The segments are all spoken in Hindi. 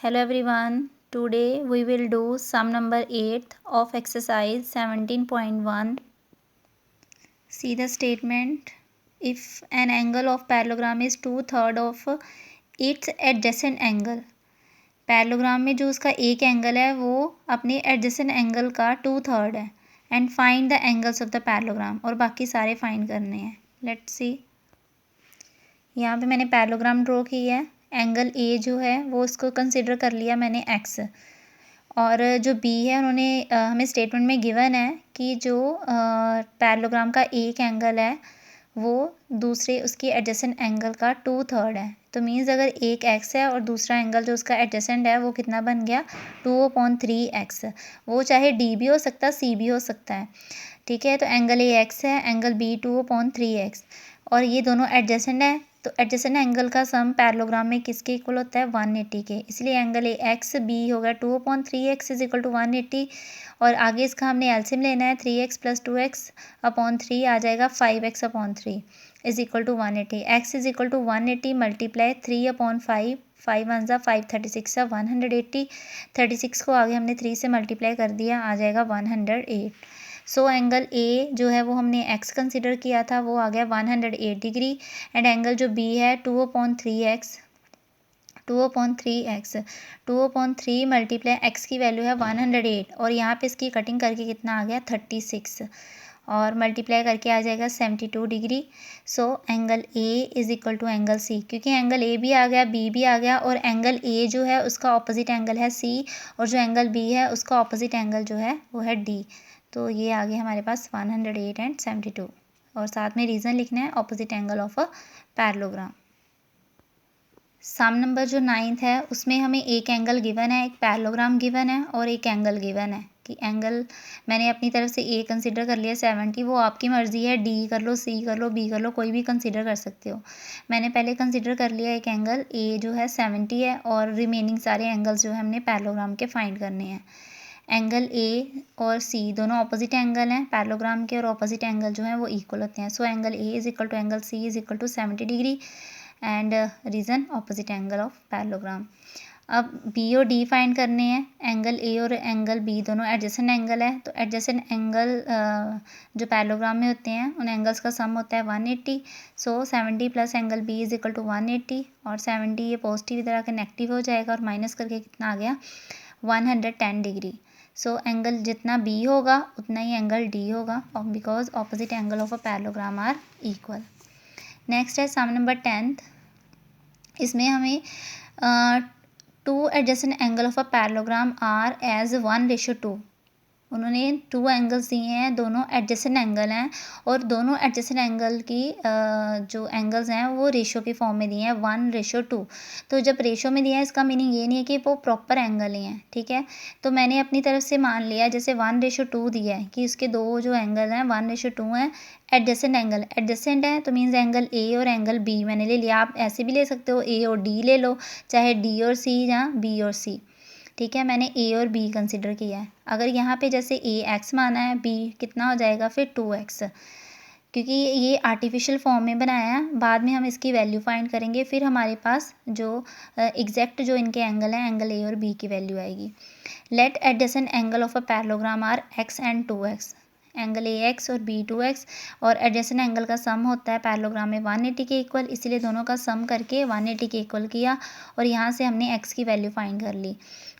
Hello everyone. Today we will do sum number 8 of exercise 17.1. See the statement. If an angle of parallelogram is 2/3 of its adjacent angle. Parallelogram में जो उसका एक एंगल है वो अपने एडजेसेंट एंगल का 2/3 है. And find the angles of the parallelogram. और बाकी सारे फाइंड करने हैं. Let's see. यहाँ पे मैंने पैरेललोग्राम ड्रॉ की है. एंगल ए जो है वो उसको कंसिडर कर लिया मैंने एक्स. और जो बी है उन्होंने हमें स्टेटमेंट में गिवन है कि जो पैरेललोग्राम का एक एंगल है वो दूसरे उसकी एडजेसेंट एंगल का 2/3 है. तो मीन्स अगर एक एक्स है और दूसरा एंगल जो उसका एडजेसेंट है वो कितना बन गया 2/3 एक्स. वो चाहे डी भी हो सकता है सी भी हो सकता है. ठीक है. तो एंगल ए एक्स है, एंगल बी 2/3 एक्स और ये दोनों एडजेसेंट है. तो एडजेसेंट एंगल का सम पैरेललोग्राम में किसके इक्वल होता है 180 के. इसलिए एंगल ए एक्स बी हो गया 2/3 एक्स इज इक्वल टू 180. और आगे इसका हमने एलसीएम लेना है 3x + 2x/3 आ जाएगा 5x/3 is equal to 180. X is equal to 180 multiply 3/5. 5 one ज़ा 5 36 सा 180. 36 को आगे हमने 3 से मल्टीप्लाई कर दिया आ जाएगा 108. सो एंगल ए जो है वो हमने एक्स कंसिडर किया था वो आ गया 108 डिग्री. एंड एंगल जो बी है 2/3 2/3 मल्टीप्लाई एक्स की वैल्यू है 108 और यहाँ पे इसकी कटिंग करके कितना आ गया 36 और मल्टीप्लाई करके आ जाएगा 72 degree. So angle A is equal to angle C. क्योंकि एंगल ए भी आ गया बी भी आ गया और एंगल ए जो है उसका ऑपोजिट एंगल है सी और जो एंगल बी है उसका ऑपोजिट एंगल जो है वो है डी. तो ये आ गया हमारे पास 108 एंड 72 और साथ में रीज़न लिखना है opposite angle of a parallelogram. Sum number जो 9th है उसमें हमें एक एंगल गिवन है, एक पैरेललोग्राम गिवन है और एक एंगल गिवन है कि एंगल मैंने अपनी तरफ से ए कंसिडर कर लिया 70. वो आपकी मर्ज़ी है डी कर लो सी कर लो बी कर लो कोई भी कंसिडर कर सकते हो. मैंने पहले कंसिडर कर लिया एक एंगल ए जो है 70 है और रिमेनिंग सारे एंगल्स जो है हमने पैरेललोग्राम के फाइंड करने हैं. एंगल ए और सी दोनों ऑपोजिट एंगल हैं पैरेललोग्राम के और ऑपोजिट एंगल जो हैं वो इक्वल होते हैं. So angle A is equal to angle C is equal to 70 degree and reason opposite angle of parallelogram. अब बी और डी फाइंड करने हैं. एंगल ए और एंगल बी दोनों एडजेसेंट एंगल है. तो एडजेसेंट एंगल जो पैरेललोग्राम में होते हैं उन एंगल्स का सम होता है 180. So 70 plus angle B is equal to 180 और 70 ये पॉजिटिव इधर आकर नेगेटिव हो जाएगा और माइनस करके कितना आ गया 110 डिग्री. सो एंगल जितना बी होगा उतना ही एंगल डी होगा because opposite angle of a parallelogram are equal. Next है सम नंबर 10th. इसमें हमें two adjacent angle of a parallelogram are as 1:2. उन्होंने 2 एंगल्स दिए हैं दोनों एडजेसेंट एंगल हैं और दोनों एडजेसेंट एंगल की जो एंगल्स हैं वो रेशो की फॉर्म में दिए हैं 1:2. तो जब रेशो में दिया है इसका मीनिंग ये नहीं है कि वो प्रॉपर एंगल ही हैं. ठीक है. तो मैंने अपनी तरफ से मान लिया जैसे 1:2 दिया है कि इसके दो जो एंगल हैं 1:2 हैं. एडजेसेंट एंगल एडजेसेंट है तो मीन्स एंगल ए और एंगल बी मैंने ले लिया. आप ऐसे भी ले सकते हो ए और डी ले लो चाहे डी और सी या बी और सी. ठीक है. मैंने ए और बी कंसिडर किया है. अगर यहाँ पे जैसे ए एक्स माना है बी कितना हो जाएगा फिर 2x क्योंकि ये आर्टिफिशियल फॉर्म में बनाया है. बाद में हम इसकी वैल्यू फाइंड करेंगे फिर हमारे पास जो एग्जैक्ट जो इनके एंगल हैं एंगल ए और बी की वैल्यू आएगी. Let adjacent angle of a parallelogram are x and 2x. Angle A x और बी 2x और एडजेसेंट एंगल का सम होता है पैरेललोग्राम में 180 के इक्वल. इसलिए दोनों का सम करके 180 के इक्वल किया और यहाँ से हमने x की वैल्यू फाइंड कर ली.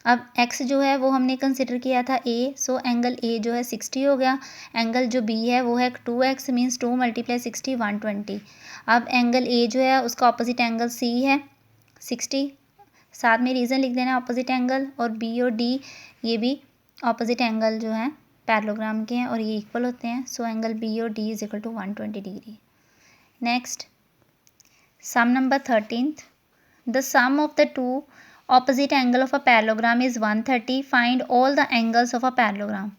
अब x जो है वो हमने कंसिडर किया था a. सो एंगल a जो है 60 हो गया. एंगल जो b है वो है 2x मीन्स 2 × 60 120. अब एंगल a जो है उसका ऑपोजिट एंगल c है 60. साथ में रीज़न लिख देना ऑपोजिट एंगल और b और d ये भी ऑपोजिट एंगल जो है पैरेललोग्राम के हैं और ये इक्वल होते हैं. सो एंगल b और d is equal to 120 degree. Next sum number 13th. The sum of the two opposite angle of a parallelogram is 130. Find all the angles of a parallelogram.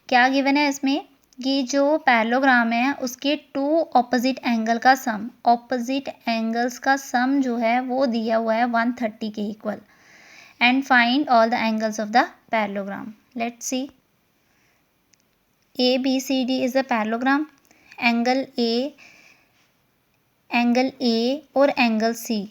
क्या गिवन है इसमें कि जो पैरेललोग्राम है उसके टू ऑपोजिट एंगल का सम ऑपोजिट एंगल्स का सम जो है वो दिया हुआ है 130 के equal. And find all the angles of the parallelogram. Let's see. A B C D is the parallelogram. Angle A और एंगल सी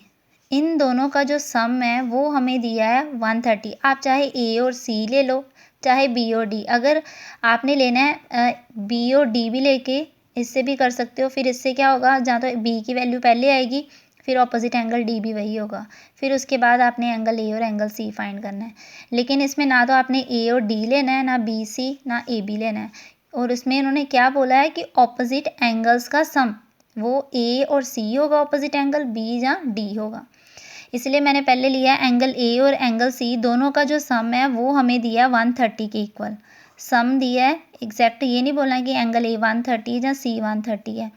इन दोनों का जो सम है वो हमें दिया है 130। आप चाहे ए और सी ले लो, चाहे बी और डी। अगर आपने लेना है बी और डी भी लेके इससे भी कर सकते हो। फिर इससे क्या होगा, जहाँ तो बी की वैल्यू पहले आएगी, फिर ऑपोजिट एंगल डी भी वही होगा, फिर उसके बाद आपने एंगल ए और एंगल सी फाइंड करना है। लेकिन इसमें ना तो आपने ए और डी लेना है, ना बी सी, ना ए बी लेना है। और इसमें इन्होंने क्या बोला है कि ऑपोजिट एंगल्स का सम, वो ए और सी होगा ऑपोजिट एंगल, बी या डी होगा। इसलिए मैंने पहले लिया एंगल ए और एंगल सी, दोनों का जो सम है वो हमें दिया 130 के इक्वल सम दिया है। एग्जैक्ट ये नहीं बोलना कि एंगल ए 130 है या सी 130 है,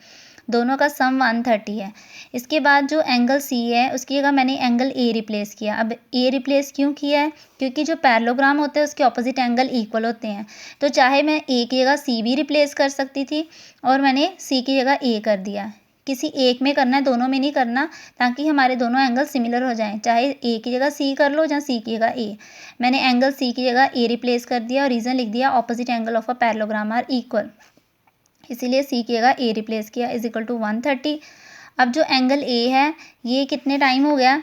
दोनों का सम 130 है। इसके बाद जो एंगल सी है उसकी जगह मैंने एंगल ए रिप्लेस किया। अब ए रिप्लेस क्यों किया है, क्योंकि जो पैरेललोग्राम होते हैं उसके ऑपोजिट एंगल इक्वल होते हैं। तो चाहे मैं ए की जगह सी भी रिप्लेस कर सकती थी, और मैंने सी की जगह ए कर दिया। किसी एक में करना है, दोनों में नहीं करना, ताकि हमारे दोनों एंगल सिमिलर हो जाएं। चाहे ए की जगह सी कर लो या सी की जगह ए। मैंने एंगल सी की जगह ए रिप्लेस कर दिया और रीज़न लिख दिया opposite angle of a parallelogram are equal, इसीलिए सी की जगह ए रिप्लेस किया इज इक्वल टू 130। अब जो एंगल ए है ये कितने टाइम हो गया,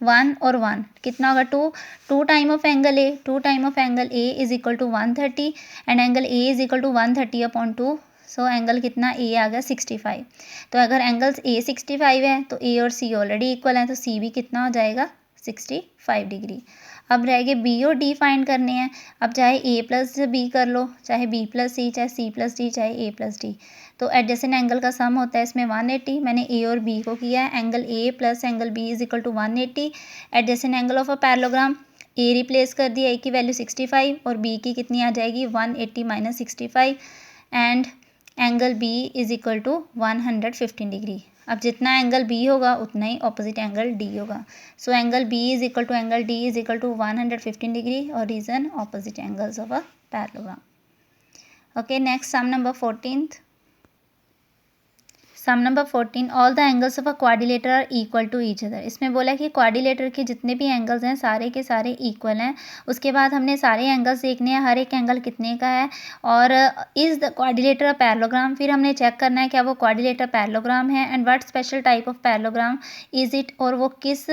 1 और 1 कितना होगा, 2। 2 time of angle A, 2 time of angle A is equal to 130 and angle A is equal to 130/2। So angle कितना ए आ गया 65। तो अगर एंगल्स ए 65 है तो ए और सी ऑलरेडी इक्वल हैं, तो सी भी कितना हो जाएगा 65 डिग्री। अब रह गए बी और डी फाइंड करने हैं। अब चाहे ए प्लस बी कर लो, चाहे बी प्लस सी, चाहे सी प्लस डी, चाहे ए प्लस डी। तो एडजेसेंट एंगल का सम होता है इसमें 180। मैंने ए और बी को किया है, angle A plus angle B is equal to 180। Adjacent angle of a parallelogram, A replace कर दिया, ए की वैल्यू 65 और बी की कितनी आ जाएगी 180 minus 65 and angle B is equal to 115 degree. अब जितना एंगल बी होगा उतना ही ऑपोजिट एंगल डी होगा। So angle B is equal to angle D is equal to 115 degree और reason opposite angles of a parallelogram. Okay, next sum number 14th। Sum number 14, all the angles of a quadrilateral are equal to each other. इसमें बोला कि क्वाड्रिलेटर के जितने भी एंगल्स हैं सारे के सारे इक्वल हैं। उसके बाद हमने सारे एंगल्स देखने हैं, हर एक एंगल कितने का है, और is the quadrilateral a parallelogram. फिर हमने चेक करना है क्या वो क्वाड्रिलेटर पैरेललोग्राम है and what special type of parallelogram is it, और वो किस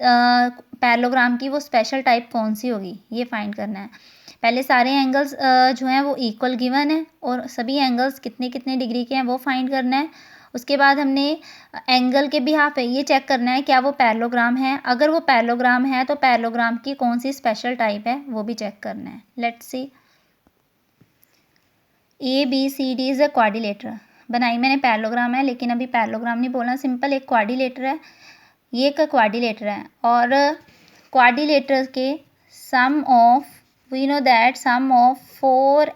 पैरेललोग्राम की वो स्पेशल टाइप कौन सी होगी, ये फाइंड करना है। पहले सारे एंगल्स जो हैं वो इक्वल गिवन है और सभी एंगल्स कितने कितने डिग्री के हैं वो फाइंड करना है। उसके बाद हमने एंगल के बिहाफ पे ये चेक करना है क्या वो पैरेललोग्राम है। अगर वो पैरेललोग्राम है तो पैरेललोग्राम की कौन सी स्पेशल टाइप है वो भी चेक करना है। Let's see, A B C D is a quadrilateral. बनाई मैंने पैरेललोग्राम है, लेकिन अभी पैरेललोग्राम नहीं बोलना, सिंपल एक क्वाड्रिलेटर है। ये एक क्वाड्रिलेटर है और क्वाड्रिलेटर के sum of, we know that sum of four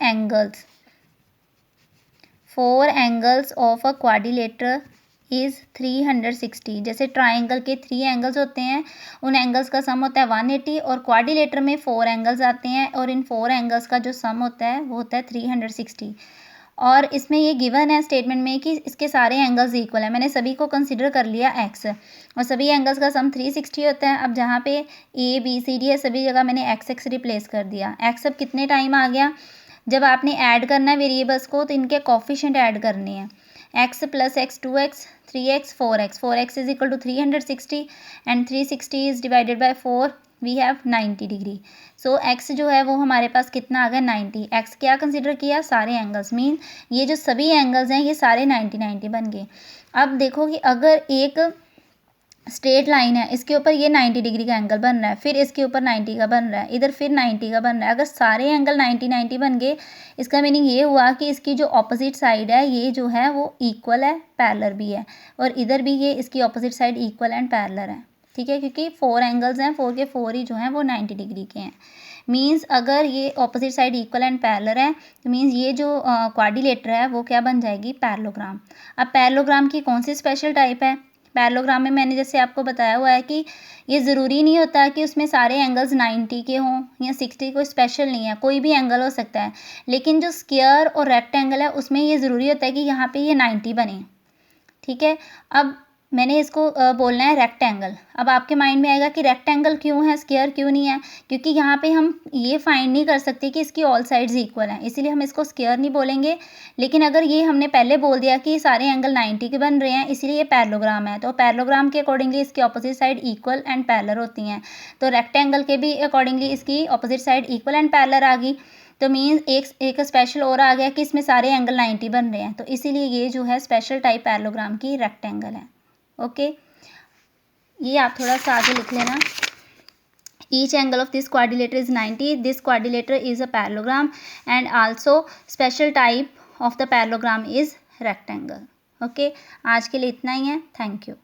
angles of a quadrilateral is 360। जैसे ट्राइंगल के 3 एंगल्स होते हैं, उन एंगल्स का सम होता है 180, और क्वाड्रिलेटर में 4 एंगल्स आते हैं और इन 4 एंगल्स का जो सम होता है वो होता है 360। और इसमें ये गिवन है स्टेटमेंट में कि इसके सारे एंगल्स इक्वल है। मैंने सभी को कंसिडर कर लिया एक्स, और सभी एंगल्स का सम 360 होता है। अब जहाँ पे ए बी सी डी है सभी जगह मैंने एक्स रिप्लेस कर दिया। एक्स अब कितने टाइम आ गया, जब आपने ऐड करना है वेरिएबल्स को तो इनके कोफिशिएंट ऐड करने हैं। X plus x 2x, 3x 4x, 4x is equal to 360 and 360 is divided by 4, we have 90 degree. So x जो है वो हमारे पास कितना आ गया 90। x क्या कंसिडर किया, सारे एंगल्स, मीन ये जो सभी एंगल्स हैं ये सारे 90 बन गए। अब देखो कि अगर एक स्ट्रेट लाइन है, इसके ऊपर ये 90 डिग्री का एंगल बन रहा है, फिर इसके ऊपर 90 का बन रहा है, इधर फिर 90 का बन रहा है, अगर सारे एंगल 90 बन गए, इसका मीनिंग ये हुआ कि इसकी जो ऑपोजिट साइड है ये जो है वो इक्वल है, पैरेलल भी है, और इधर भी ये इसकी opposite side equal and parallel है। ठीक है, क्योंकि 4 एंगल्स हैं, 4 के 4 ही जो हैं वो 90 डिग्री के हैं। मीन्स अगर ये opposite side equal and parallel है तो मीन्स ये जो क्वाड्रिलेटर है वो क्या बन जाएगी, पैरेललोग्राम। अब पैरेललोग्राम की कौन सी स्पेशल टाइप है, पैरेललोग्राम में मैंने जैसे आपको बताया हुआ है कि ये ज़रूरी नहीं होता कि उसमें सारे एंगल्स 90 के हों या 60, कोई स्पेशल नहीं है, कोई भी एंगल हो सकता है। लेकिन जो स्क्वायर और रेक्टेंगल है उसमें ये ज़रूरी होता है कि यहाँ पे ये 90 बने। ठीक है, अब मैंने इसको बोलना है रेक्टेंगल। अब आपके माइंड में आएगा कि रेक्टेंगल क्यों है, स्क्वायर क्यों नहीं है, क्योंकि यहाँ पे हम ये फाइंड नहीं कर सकते कि इसकी ऑल साइड्स इक्वल हैं, इसीलिए हम इसको स्क्वायर नहीं बोलेंगे। लेकिन अगर ये हमने पहले बोल दिया कि सारे एंगल 90 के बन रहे हैं, इसीलिए ये पैरेललोग्राम है, तो पैरेललोग्राम के अकॉर्डिंगली इसकी opposite side equal and parallel होती हैं। तो रेक्टेंगल के भी अकॉर्डिंगली इसकी opposite side equal and parallel आ गई। तो मीन्स एक स्पेशल और आ गया कि इसमें सारे एंगल 90 बन रहे हैं, तो इसीलिए ये जो है स्पेशल टाइप पैरेललोग्राम की रेक्टेंगल है। ओके, ये आप थोड़ा सा आगे लिख लेना। Each angle of this quadrilateral is 90. This quadrilateral is a parallelogram and also special type of the parallelogram is rectangle. Okay, आज के लिए इतना ही है। Thank you.